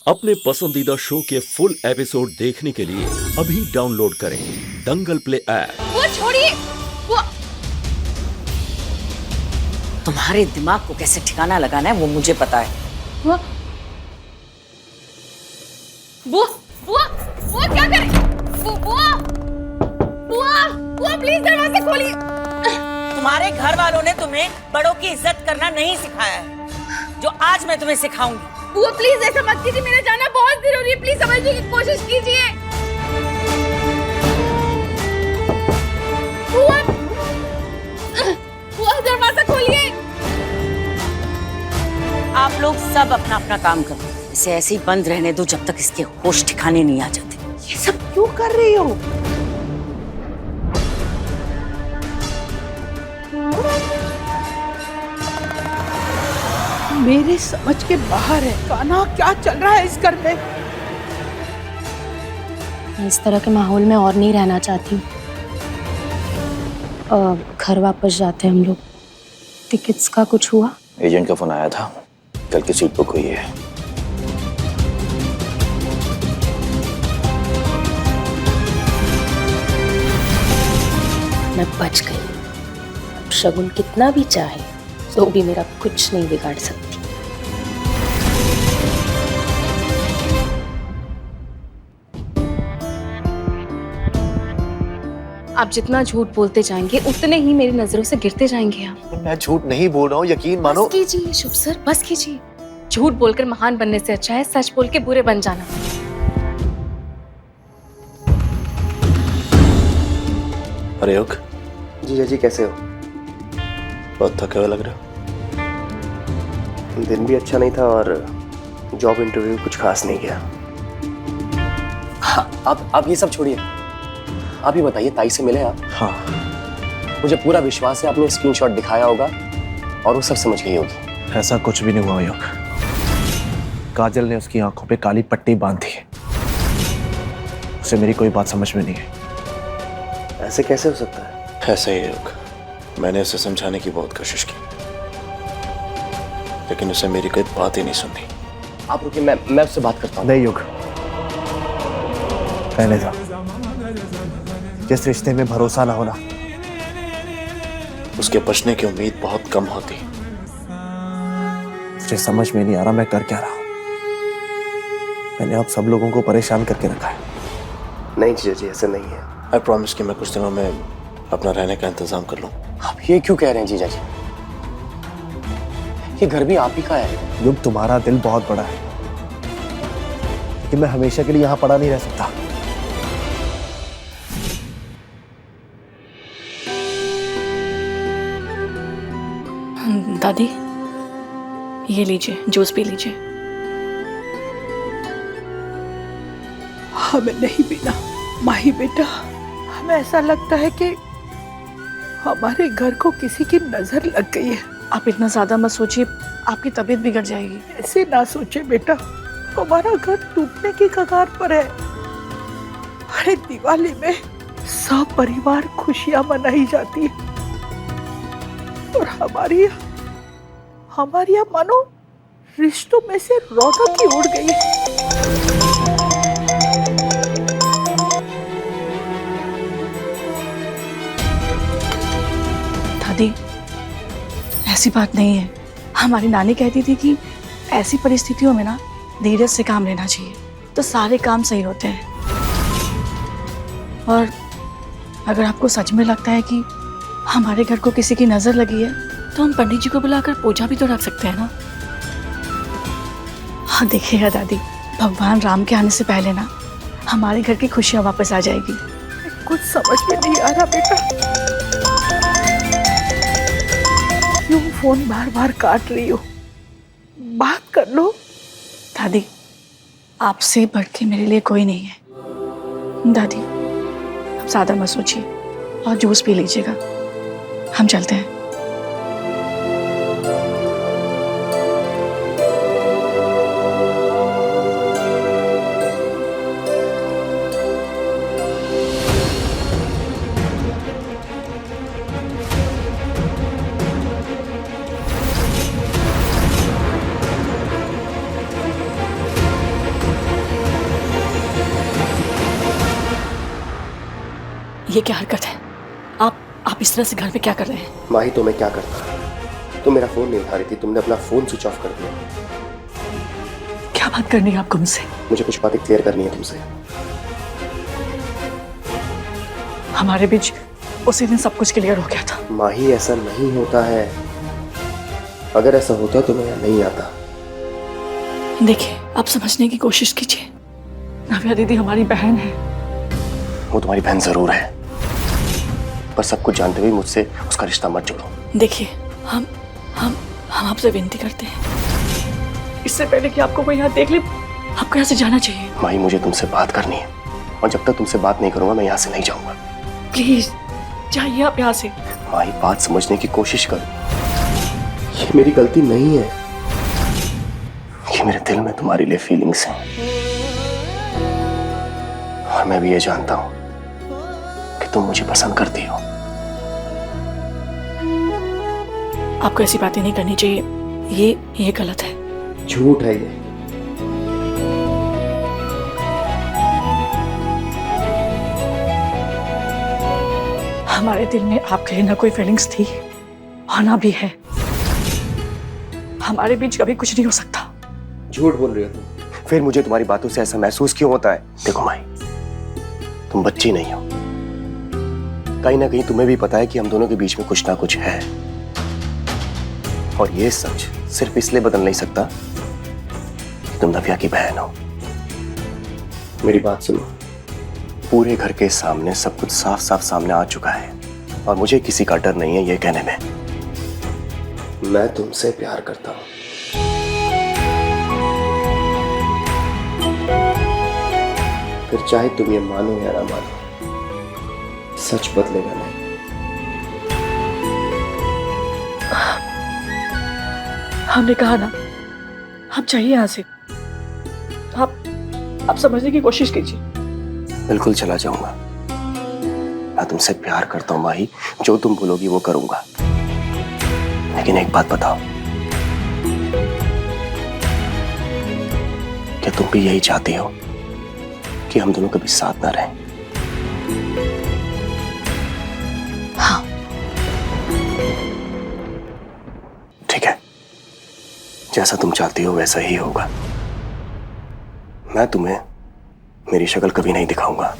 अपने पसंदीदा शो के फुल एपिसोड देखने के लिए अभी डाउनलोड करें दंगल प्ले ऐप। वो छोड़िए, वो तुम्हारे दिमाग को कैसे ठिकाना लगाना है वो मुझे पता है। वो क्या करे? वो प्लीज दरवाजा खोलिए। तुम्हारे घर वालों ने तुम्हें बड़ों की इज्जत करना नहीं सिखाया है, जो आज मैं तुम्हें सिखाऊंगी। वो प्लीज ऐसा मत कीजिए, मेरा जाना बहुत जरूरी है, प्लीज समझने की कोशिश कीजिए। वो दरवाजा खोलिए। आप लोग सब अपना अपना काम करो, इसे ऐसे ही बंद रहने दो जब तक इसके होश ठिकाने नहीं आ जाते। ये सब क्यों कर रही हो? मेरे समझ के बाहर है। कान्हा, क्या चल रहा है इस घर में? मैं इस तरह के माहौल में और नहीं रहना चाहती। घर वापस जाते हैं हम लोग। टिकट्स का कुछ हुआ? एजेंट का फोन आया था, कल की सीट बुक हुई है। मैं बच गई। अब शगुन कितना भी चाहे तो भी मेरा कुछ नहीं बिगाड़ सकती। आप जितना झूठ बोलते जाएंगे उतने ही मेरी नजरों से गिरते जाएंगे आप। मैं झूठ नहीं बोल रहा हूँ, यकीन मानो। बस कीजिए शुभ सर, बस कीजिए। झूठ बोलकर महान बनने से अच्छा है सच बोल के बुरे बन जाना। अरे योग, जीजा जी कैसे हो? बहुत थके हुए लग रहे हो। दिन भी अच्छा नहीं था और जॉब इंटरव्यू कुछ खास नहीं गया। हाँ, आप ये सब छोड़िए, आप ही बताइए, ताई से मिले आप? हाँ, मुझे पूरा विश्वास है आपने स्क्रीनशॉट दिखाया होगा और वो सब समझ गई होगी। ऐसा कुछ भी नहीं हुआ योग। काजल ने उसकी आंखों पे काली पट्टी बांधी है। उसे मेरी कोई बात समझ में नहीं है। ऐसे कैसे हो सकता है? ऐसा ही है योग। मैंने उसे समझाने की बहुत कोशिश की, लेकिन उसे मेरी कोई बात ही नहीं सुनी। आप रुकिए, मैं उससे बात करता हूँ। नहीं योग, रहने दो। जिस रिश्ते में भरोसा ना होना, उसके बचने की उम्मीद बहुत कम होती। मुझे समझ में नहीं आ रहा मैं कर क्या रहा हूं। मैंने आप सब लोगों को परेशान करके रखा है। नहीं जीजा जी, ऐसा नहीं है। आई प्रॉमिस कि मैं कुछ दिनों में अपना रहने का इंतजाम कर लूं। आप ये क्यों कह रहे हैं जीजा जी? ये घर भी आप ही का है। युग, तुम्हारा दिल बहुत बड़ा है, लेकिन मैं हमेशा के लिए यहाँ पड़ा नहीं रह सकता। दादी ये लीजिए, जूस पी लीजिए। हमें नहीं पीना माही बेटा। हमें ऐसा लगता है कि हमारे घर को किसी की नजर लग गई है। आप इतना ज्यादा मत सोचिए, आपकी तबीयत बिगड़ जाएगी। ऐसे ना सोचे बेटा, हमारा घर टूटने की कगार पर है। अरे दिवाली में सब परिवार खुशियां मनाई जाती है और हमारी यहाँ मानो रिश्तों में से रौनक ही उड़ गई है। दादी ऐसी बात नहीं है। हमारी नानी कहती थी कि ऐसी परिस्थितियों में ना धीरज से काम लेना चाहिए तो सारे काम सही होते हैं। और अगर आपको सच में लगता है कि हमारे घर को किसी की नजर लगी है तो हम पंडित जी को बुलाकर पूजा भी तो रख सकते हैं ना। हाँ देखिएगा दादी, भगवान राम के आने से पहले ना हमारे घर की खुशियाँ वापस आ जाएगी। कुछ समझ में नहीं आ रहा बेटा, क्यों फोन बार बार काट रही हो? बात कर लो। दादी आपसे बढ़ के मेरे लिए कोई नहीं है। दादी आप ज्यादा मत सोचिए और जूस पी लीजिएगा। हम चलते हैं। ये क्या हरकत है? आप इस तरह से घर में क्या कर रहे हैं? माही तो मैं क्या करता, तुम मेरा फोन नहीं उठा रही थी, तुमने अपना फोन स्विच ऑफ कर दिया। क्या बात करनी है आपको मुझसे? मुझे कुछ बातें क्लियर करनी है तुमसे। हमारे बीच उसी दिन सब कुछ क्लियर हो गया था। माही ऐसा नहीं होता है, अगर ऐसा होता तो मैं यहाँ नहीं आता। देखिए, आप समझने की कोशिश कीजिए। नव्या दीदी हमारी बहन है। वो तुम्हारी बहन जरूर है, पर सब कुछ जानते हुए मुझसे उसका रिश्ता मत जोड़ो। देखिए, हम आपसे विनती करते हैं, इससे पहले कि आपको कोई यहाँ देख ले, आपको यहाँ से जाना चाहिए। माही मुझे तुमसे बात करनी है, और जब तक तुमसे बात नहीं करूंगा मैं यहाँ से नहीं जाऊंगा। प्लीज जाइए आप यहाँ से। माही बात समझने की कोशिश करो, ये मेरी गलती नहीं है, ये मेरे दिल में तुम्हारे लिए फीलिंग्स हैं, और मैं भी ये जानता हूं कि तुम मुझे पसंद करती हो। आपको ऐसी बातें नहीं करनी चाहिए, ये गलत है। झूठ है ये। हमारे दिल में आपके लिए ना कोई फीलिंग्स थी और ना भी है। हमारे बीच कभी कुछ नहीं हो सकता। झूठ बोल रही हो तुम। फिर मुझे तुम्हारी बातों से ऐसा महसूस क्यों होता है? देखो माही, तुम बच्ची नहीं हो, कहीं ना कहीं तुम्हें भी पता है कि हम दोनों के बीच में कुछ ना कुछ है, और ये सच सिर्फ इसलिए बदल नहीं सकता कि तुम नव्या की बहन हो। मेरी बात सुनो, पूरे घर के सामने सब कुछ साफ साफ सामने आ चुका है, और मुझे किसी का डर नहीं है ये कहने में, मैं तुमसे प्यार करता हूं। फिर चाहे तुम ये मानो या ना मानो, सच बदलेगा नहीं। हमने कहा ना, आप चाहिए यहाँ से। आप समझने की कोशिश कीजिए। बिल्कुल चला जाऊंगा, मैं तुमसे प्यार करता हूं माही, जो तुम बोलोगी वो करूंगा। लेकिन एक बात बताओ, क्या तुम भी यही चाहती हो कि हम दोनों कभी साथ ना रहें? हाँ। ठीक है, जैसा तुम चाहती हो वैसा ही होगा। मैं तुम्हें मेरी शक्ल कभी नहीं दिखाऊंगा।